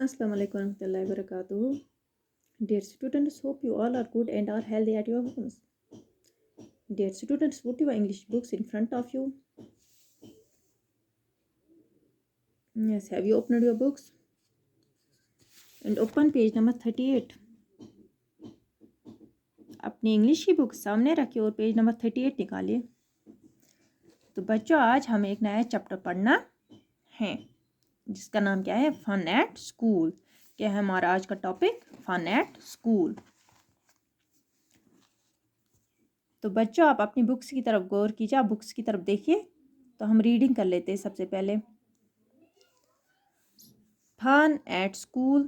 Assalamu alaikum warahmatullahi wabarakatuh. Dear students, hope you all are good and are healthy at your homes. Dear students, put your English books in front of you. Yes, have you opened your books? And open page number 38. अपनी English की book सामने रखिए और page number 38 निकालिए। तो बच्चों, आज हमें एक नया चैप्टर पढ़ना है जिसका नाम क्या है? Fun at school. क्या है हमारा आज का टॉपिक? Fun at school. तो बच्चों, आप अपनी बुक्स की तरफ गौर कीजिए, आप बुक्स की तरफ देखिए। तो हम रीडिंग कर लेते हैं सबसे पहले। Fun at school.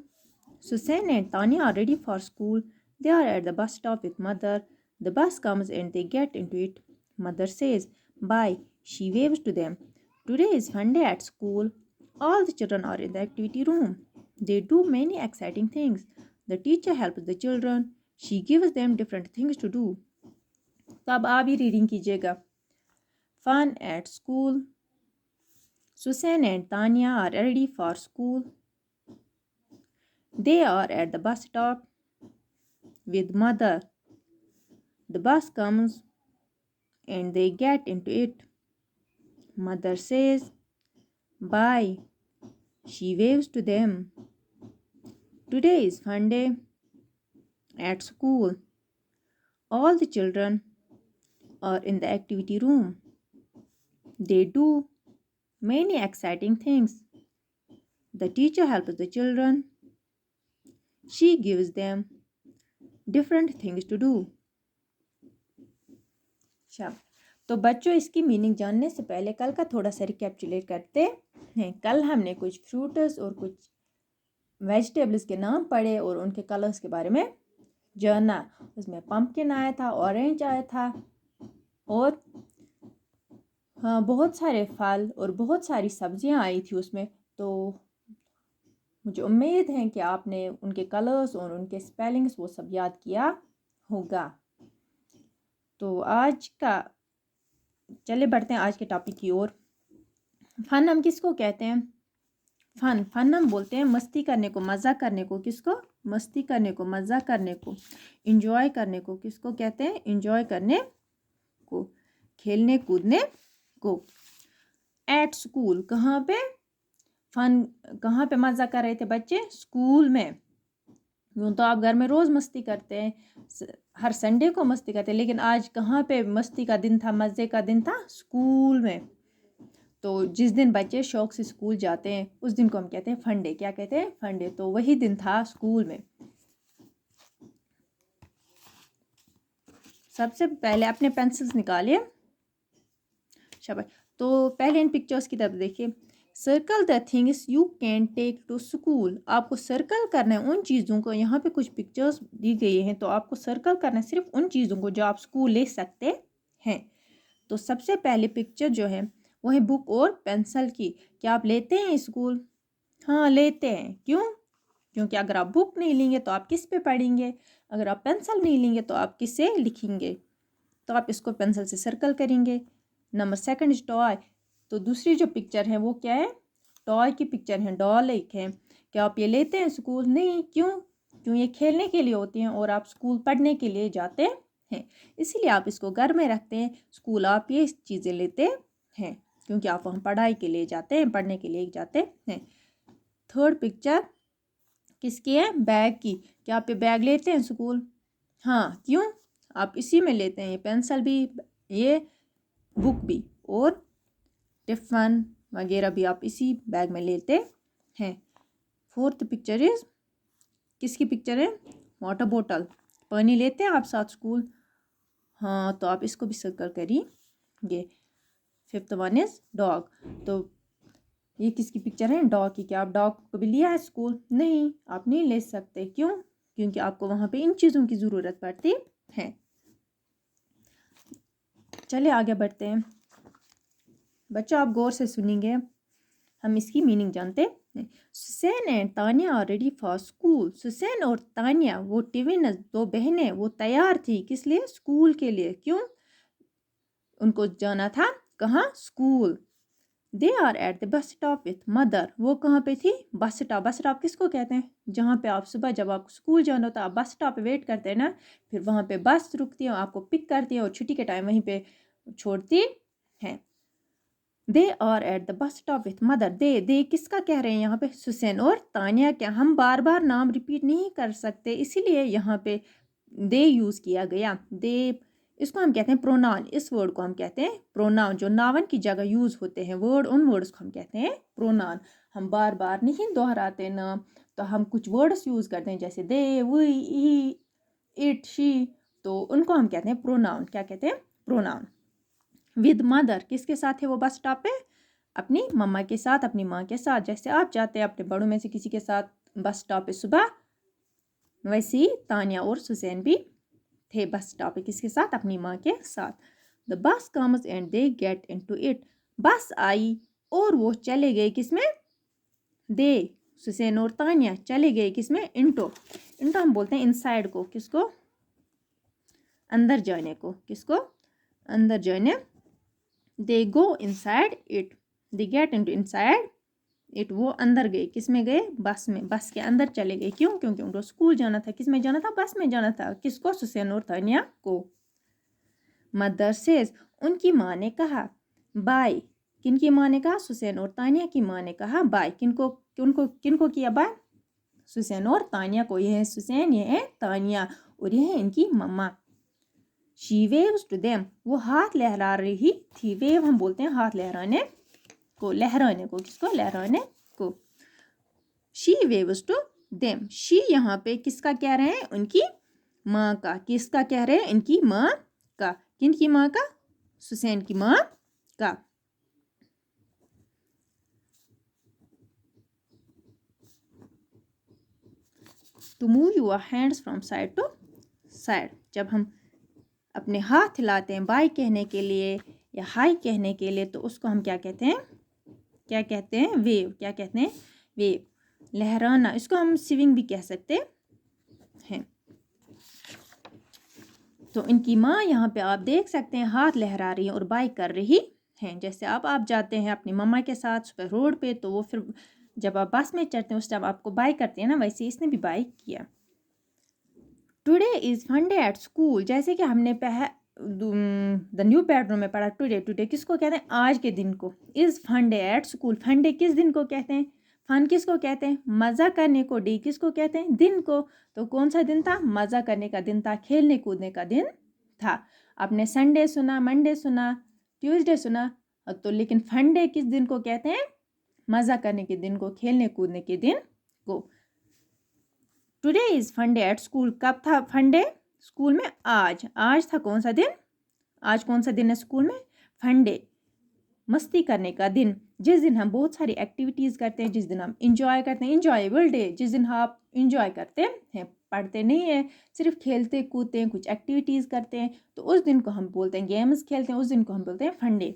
Susan and Tanya are ready for school. They are at the bus stop with mother. The bus comes and they get into it. Mother says, "Bye." She waves to them. Today is fun day at school. All the children are in the activity room. They do many exciting things. The teacher helps the children. She gives them different things to do. तो अब आप ही reading कीजिएगा। Fun at school. Susan and Tanya are ready for school. They are at the bus stop with mother. The bus comes and they get into it. Mother says, "Bye." She waves to them. Today is fun day at school. All the children are in the activity room. They do many exciting things. The teacher helps the children. She gives them different things to do. तो बच्चों, इसकी meaning जानने से पहले कल का थोड़ा सा रिकैप्चुलेट करते हैं। कल हमने कुछ फ्रूट्स और कुछ वेजिटेबल्स के नाम पढ़े और उनके कलर्स के बारे में जाना। उसमें पम्पकिन आया था, ऑरेंज आया था और हाँ, बहुत सारे फल और बहुत सारी सब्जियां आई थी उसमें। तो मुझे उम्मीद है कि आपने उनके कलर्स और उनके स्पेलिंग्स वो सब याद किया होगा। तो आज का चले बढ़ते हैं आज के टॉपिक की ओर। फन हम किसको कहते हैं? फन हम बोलते हैं मस्ती करने को, मज़ा करने को। किसको? मस्ती करने को, मज़ा करने को। इंजॉय करने को किसको कहते हैं? इंजॉय करने को, खेलने कूदने को। एट स्कूल, कहाँ पे फन, कहाँ पे मज़ा कर रहे थे बच्चे? स्कूल में। यूँ तो आप घर में रोज़ मस्ती करते हैं, हर संडे को मस्ती करते हैं, लेकिन आज कहाँ पे मस्ती का दिन था, मज़े का दिन था? स्कूल में। तो जिस दिन बच्चे शौक से स्कूल जाते हैं उस दिन को हम कहते हैं फन डे। क्या कहते हैं? Fun day. तो वही दिन था स्कूल में। सबसे पहले अपने पेंसिल्स निकालिए। शाबाश। तो पहले इन पिक्चर्स की तरफ देखिए। Circle the things you can take to school. आपको सर्कल करना है उन चीज़ों को। यहाँ पे कुछ पिक्चर्स दी गई हैं, तो आपको सर्कल करना है सिर्फ उन चीज़ों को जो आप स्कूल ले सकते हैं। तो सबसे पहले पिक्चर जो है वो है बुक और पेंसिल की। क्या आप लेते हैं स्कूल? हाँ, लेते हैं। क्यों? क्योंकि अगर आप बुक नहीं लेंगे तो आप किस पे पढ़ेंगे? अगर आप पेंसिल नहीं लेंगे तो आप किससे लिखेंगे? तो आप इसको पेंसिल से सर्कल करेंगे। Number second is toy. तो दूसरी जो पिक्चर है वो क्या है? टॉय की पिक्चर है, डॉल एक है। क्या आप ये लेते हैं स्कूल? नहीं। क्यों? क्यों? ये खेलने के लिए होती हैं और आप स्कूल पढ़ने के लिए जाते हैं, इसीलिए आप इसको घर में रखते हैं। स्कूल आप ये चीज़ें लेते हैं क्योंकि आप वहाँ पढ़ाई के लिए जाते हैं, पढ़ने के लिए जाते हैं। थर्ड पिक्चर किसकी है? बैग की। क्या आप ये बैग लेते हैं स्कूल? हाँ। क्यों? आप इसी में लेते हैं, ये पेंसिल भी, ये बुक भी और टिफ़न वगैरह भी आप इसी बैग में लेते हैं। फोर्थ पिक्चर इज किसकी पिक्चर है? वाटर बोतल। पानी लेते हैं आप साथ स्कूल? हाँ, तो आप इसको भी सर्कल करिए। Fifth one is dog. तो ये किसकी पिक्चर है? डॉग की। क्या आप डॉग को भी लिया है स्कूल? नहीं, आप नहीं ले सकते। क्यों? क्योंकि आपको वहाँ पे इन चीज़ों की ज़रूरत पड़ती है। चलिए आगे बढ़ते हैं। बच्चों, आप गौर से सुनेंगे, हम इसकी मीनिंग जानते हैं। Susan and Tania are ready for school. Susan और तानिया, वो ट्विन्स, दो बहनें, वो तैयार थी किस लिए? स्कूल के लिए। क्यों? उनको जाना था कहाँ? School. They are at the bus stop with mother, वो कहाँ पे थी? Bus stop. बस स्टॉप किसको कहते हैं? जहाँ पे आप सुबह जब आपको स्कूल जाना होता है आप बस स्टॉप पे वेट करते हैं ना, फिर वहाँ पे बस रुकती है, आपको पिक करती है और छुट्टी के टाइम वहीं पे छोड़ती हैं। They are at the bus stop with mother, दे किसका कह रहे हैं यहाँ पे? सुसैन और तानिया। क्या हम बार बार नाम रिपीट नहीं कर सकते, इसीलिए यहाँ पे दे यूज़ किया गया। दे, इसको हम कहते हैं प्रोनाउन, इस वर्ड को हम कहते हैं प्रोनाउन। जो नाउन की जगह यूज़ होते हैं वर्ड, उन वर्ड्स को हम कहते हैं प्रोनाउन। हम बार बार नहीं दोहराते नाम, तो हम कुछ वर्ड्स यूज़ करते हैं जैसे दे, वी, ही, इट, शी, तो उनको हम कहते हैं प्रोनाउन। क्या कहते हैं? प्रोनाउन। विद मदर, किसके साथ है वो बस स्टॉप पे? अपनी मम्मा के साथ, अपनी माँ के साथ। जैसे आप जाते हैं अपने बड़ों में से किसी के साथ बस स्टॉप पे सुबह, वैसे ही तानिया और सुसैन भी थे बस स्टॉप पे किसके साथ? अपनी माँ के साथ। The bus comes and they get into it, बस आई और वो चले गए किसमें? दे, सुसैन और तानिया चले गए किसमें? इनटू। इनटू हम बोलते हैं इनसाइड को, किसको? अंदर जाने को। किसको? अंदर जाने। They go inside it, they get into inside it, वो अंदर गए, किस में गए? बस में, बस के अंदर चले गए। क्यों? क्योंकि उनको स्कूल जाना था। किस में जाना था? बस में जाना था। किसको? सुसैन और तानिया को। मदर सेज, उनकी माँ ने कहा। बाय, किनकी माँ ने कहा? सुसैन और तानिया की माँ ने कहा बाय। किनको किया बाय? सुसैन और तानिया को। यह है सुसैन, यह है तानिया और यह है इनकी मम्मा। शी वेव्स टू देम, वो हाथ लहरा रही थी। वेव हम बोलते हैं हाथ लहराने को, लहराने को। किसको? लहराने को। She waves to them, she यहाँ पे किसका कह रहे हैं? उनकी माँ का। किसका कह रहे हैं? इनकी माँ का। किनकी माँ का? सुसैन की माँ का। To move your hands from side to side, जब हम अपने हाथ हिलाते हैं बाय कहने के लिए या हाई कहने के लिए, तो उसको हम क्या कहते हैं? क्या कहते हैं? वेव। क्या कहते हैं? वेव, लहराना। इसको हम स्विंग भी कह सकते हैं। तो इनकी माँ यहाँ पे आप देख सकते हैं हाथ लहरा रही है और बाय कर रही हैं। जैसे आप जाते हैं अपनी मम्मा के साथ सुबह रोड पे, तो वो फिर जब आप बस में चढ़ते हैं उस टाइम आपको बाय करते हैं ना, वैसे इसने भी बाय किया। Today is fun day at school, जैसे कि हमने द न्यू पैटर्न में पढ़ा। टुडे, टुडे किसको कहते हैं? आज के दिन को। Is fun day at school, fun day किस दिन को कहते हैं? फन किसको कहते हैं? मज़ा करने को। डे किसको कहते हैं? दिन को। तो कौन सा दिन था? मज़ा करने का दिन था, खेलने कूदने का दिन था। आपने संडे सुना, मंडे सुना, ट्यूसडे सुना, तो लेकिन फन डे किस दिन को कहते हैं? मज़ा करने के दिन को, खेलने कूदने के दिन को। Today is fun day at school, कब था फन डे? स्कूल में आज। आज था कौन सा दिन? आज कौन सा दिन है स्कूल में? फन डे, मस्ती करने का दिन, जिस दिन हम बहुत सारी एक्टिविटीज़ करते हैं, जिस दिन हम इंजॉय करते हैं। इंजॉयबल डे, जिस दिन आप इंजॉय करते हैं, पढ़ते नहीं हैं, सिर्फ खेलते कूदते हैं, कुछ एक्टिविटीज़ करते हैं, तो उस दिन को हम बोलते हैं, गेम्स खेलते हैं, उस दिन को हम बोलते हैं fun day.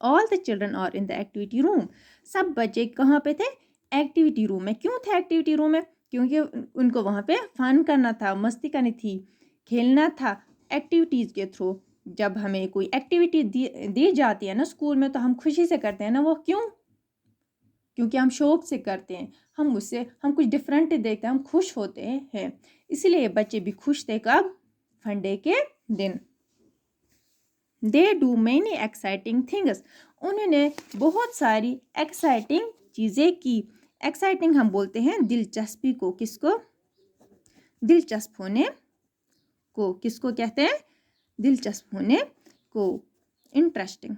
All the children are in the activity room, सब बच्चे कहाँ पे थे? एक्टिविटी रूम में। क्यों थे एक्टिविटी रूम में? क्योंकि उनको वहाँ पे फन करना था, मस्ती करनी थी, खेलना था एक्टिविटीज़ के थ्रू। जब हमें कोई एक्टिविटी दी जाती है ना स्कूल में, तो हम खुशी से करते हैं ना वो। क्यों? क्योंकि हम शौक से करते हैं, हम कुछ डिफरेंट देखते हैं, हम खुश होते हैं। इसलिए बच्चे भी खुश थे कब? फन डे के दिन। They do many exciting things, उन्होंने बहुत सारी एक्साइटिंग चीज़ें की। एक्साइटिंग हम बोलते हैं दिलचस्पी को। किसको? दिलचस्प होने को। किसको कहते हैं? दिलचस्प होने को, इंटरेस्टिंग।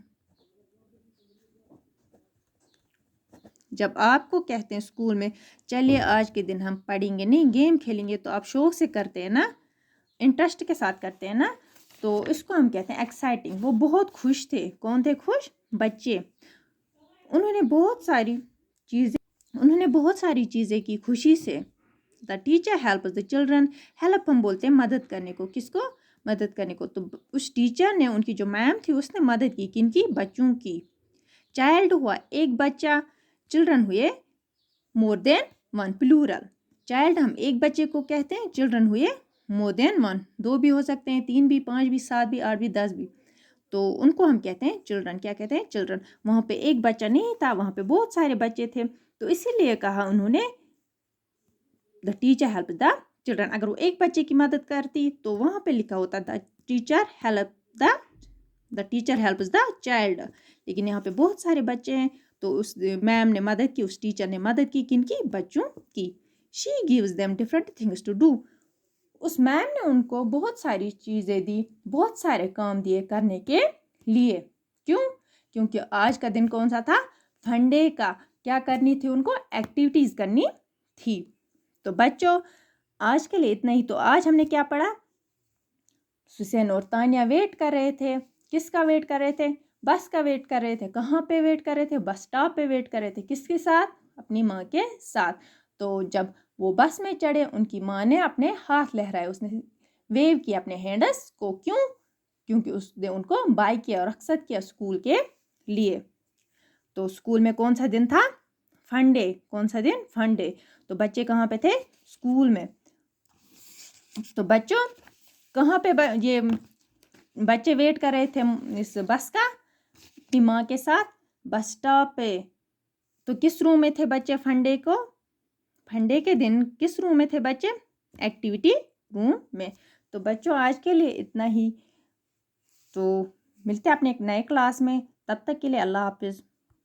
जब आपको कहते हैं स्कूल में चलिए आज के दिन हम पढ़ेंगे नहीं, गेम खेलेंगे, तो आप शौक से करते हैं ना, इंटरेस्ट के साथ करते हैं ना, तो इसको हम कहते हैं एक्साइटिंग। वो बहुत खुश थे। कौन थे खुश? बच्चे। उन्होंने बहुत सारी चीज़ें की खुशी से। The teacher help the children, help हम बोलते हैं मदद करने को। किसको? मदद करने को। तो उस टीचर ने, उनकी जो मैम थी, उसने मदद की। किनकी? बच्चों की। चाइल्ड हुआ एक बच्चा, चिल्ड्रन हुए more than one, plural. Child हम एक बच्चे को कहते हैं, चिल्ड्रन हुए मोर देन वन, 2 भी हो सकते हैं, 3 भी, 5 भी, 7 भी, 8 भी, 10 भी। تو ان کو ہم کہتے ہیں چلڈرن. کیا کہتے ہیں؟ چلڈرن. وہاں پہ ایک بچہ نہیں تھا, وہاں پہ بہت سارے بچے تھے, تو اسی لیے کہا انہوں نے the teacher help the children. اگر وہ ایک بچے کی مدد کرتی تو وہاں پہ لکھا ہوتا دا ٹیچر ہیلپز دا چائلڈ. لیکن یہاں پہ بہت سارے بچے ہیں, تو اس میم نے مدد کی, اس ٹیچر نے مدد کی, کن کی؟ بچوں کی. She gives them different things to do. اس میم نے ان کو بہت ساری چیزیں دی, بہت سارے کام دیے کرنے کے لیے. کیوں؟ کیونکہ آج کا دن کون سا تھا؟ فنڈے کا. کیا کرنی تھی ان کو؟ ایکٹیویٹیز کرنی تھی. تو بچوں آج کے لیے اتنا ہی. تو آج ہم نے کیا پڑھا؟ حسین اور تانیہ ویٹ کر رہے تھے. کس کا ویٹ کر رہے تھے؟ بس کا ویٹ کر رہے تھے. کہاں پہ ویٹ کر رہے تھے؟ بس اسٹاپ پہ ویٹ کر رہے تھے. کس کے ساتھ؟ اپنی ماں کے ساتھ. تو جب وہ بس میں چڑھے, ان کی ماں نے اپنے ہاتھ لہرائے, اس نے ویو کیا اپنے ہینڈس کو. کیوں؟ کیونکہ اس نے ان کو بائی کیا اور رخصت کیا اسکول کے لیے. تو اسکول میں کون سا دن تھا؟ فنڈے. کون سا دن؟ فنڈے. تو بچے کہاں پہ تھے؟ اسکول میں. تو بچوں کہاں پہ یہ بچے ویٹ کر رہے تھے اس بس کا؟ اپنی ماں کے ساتھ بس اسٹاپ پہ. تو کس روم میں تھے بچے فنڈے کو؟ فنڈے کے دن کس روم میں تھے بچے؟ ایکٹیویٹی روم میں. تو بچوں آج کے لیے اتنا ہی. تو ملتے ہیں اپنے ایک نئے کلاس میں. تب تک کے لیے اللہ حافظ.